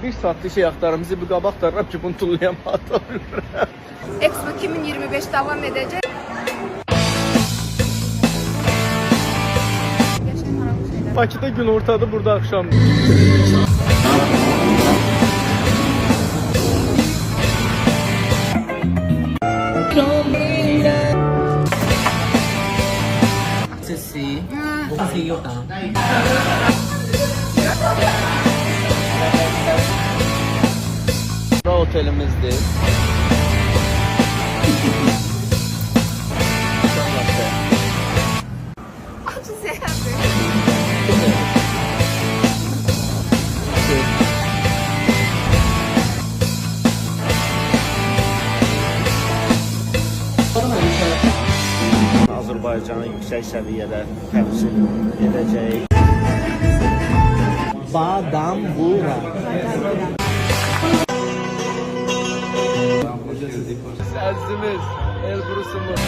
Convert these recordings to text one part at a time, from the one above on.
Bir saatlik şey aktarımızı bir qabaq taraf ki bunu tullayamadım. Expo 2025 devam edecek. Bakıda gün ortadı, burada akşam. Sesi, sesi yok ha. Bura otelimizdir. Azərbaycanı yüksək səviyyədə təmsil edəcək. Badambura. Əzimiz, Elbrusumuz.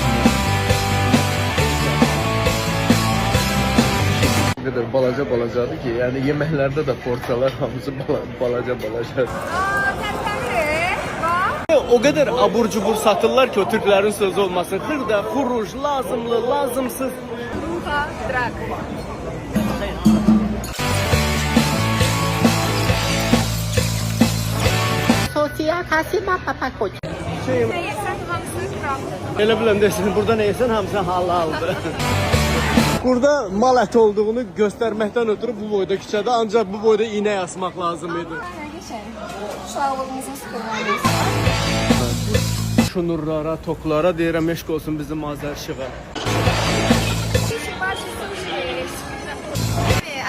Ne kadar balacadır ki, yani yemeklerde de porsiyalar hamısı balacadır. O kadar abur cubur satırlar ki o Türklerin sözü olmasın. Hırda, kuruş, lazımlı, lazımsız. Ruha, drak. Sosyal kasima papakoç. Ne yesen hamısı kraldır. Elə biləm desin, burada ne yesen hamısı halaldır. Burada mal əti olduğunu göstermekten ötürü bu boyda küçədə, ancak bu boyda iğne asmaq lazım idi. Geçelim. Şalvarımızın sıkılmalıyız. Şunurlara, toklara deyirəm, eşq olsun bizim Azər şığa.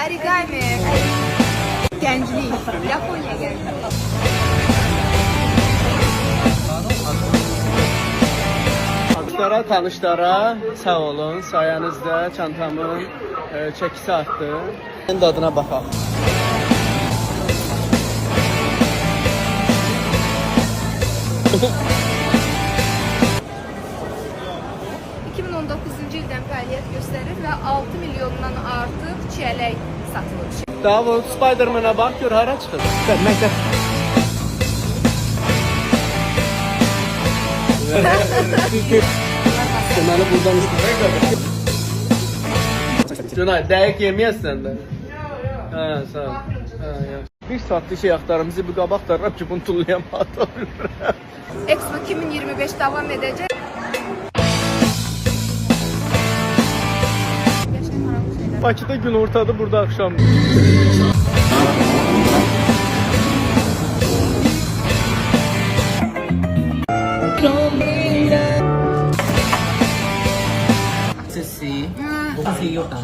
Origami. Gənclik. Yaponiya gənclik. Tanışlara sağ olun. Sayenizde çantamın çəkisi arttı. Şimdi adına baxaq. ildən fəaliyyət göstərir və 6 milyondan artıq çiyələk satılır. Davud, Spiderman'a bak, gör hara çıxır. Məktəb. Deməli buradan istəyir. Günay, dəqiq yeməyəsən də. Hə, sağ ol. Bir saatlik şey aktarımızı bir qabaq taraf ki bunu tullayamadım. Expo 2025 devam edecek. Bakıda gün ortadı, burada akşam. Sesi, sesi yok ha.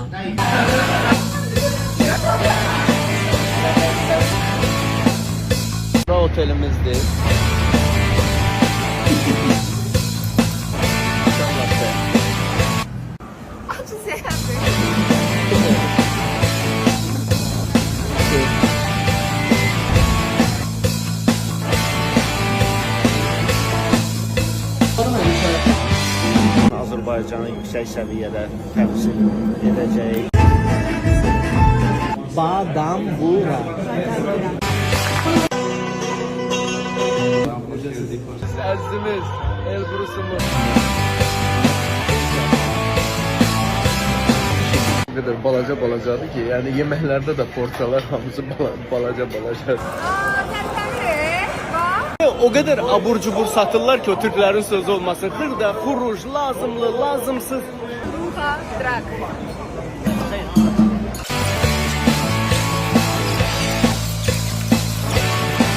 Bura otelimizdir. Azərbaycanı yüksək səviyyədə təmsil edəcək. Badambura. Əzimiz, Elbrusumuz. Ne kadar balacadır ki, yani yemeklerde de porsiyalar hamısı balacadır. O kadar abur cubur satırlar ki o Türklerin sözü olmasın. Hırda, kuruş, lazımlı, lazımsız. Ruha, drak.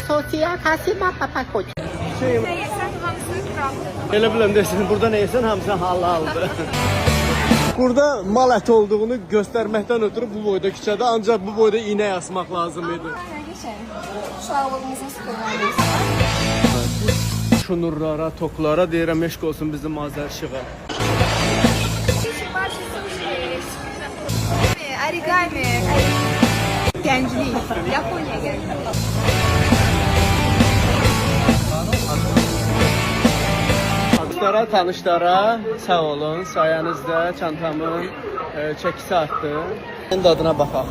Sosyal kasima papakoç. Ne yesen hamısı kraldır. Elə biləm desin, burada ne yesen hamısı halaldır. Burada mal əti olduğunu göstermekten ötürü bu boyda küçədə, ancak bu boyda iğne asmaq lazım idi. Geçelim. Şalvarımızın sıkılmalıyız. Şunurlara, toklara deyirəm, eşq olsun bizim Azər şığa. Origami. Gənclik. Yaponiya gənclik. Tanışlara sağ olun. Sayenizde çantamın çəkisi arttı. Şimdi adına baxaq.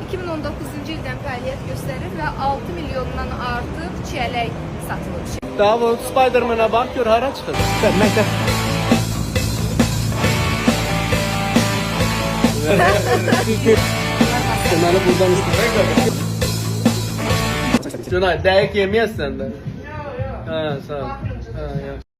2019-cu ildən fəaliyyət göstərir və 6 milyondan artıq çiyələk satılıb. Daha bu Spider-Man'e bak gör hara çıxır. Məktəb. Deməli buradan üstüne Günay, dəqiq yeməyəsən də. Hə, sağ ol. Hə, yaxşı.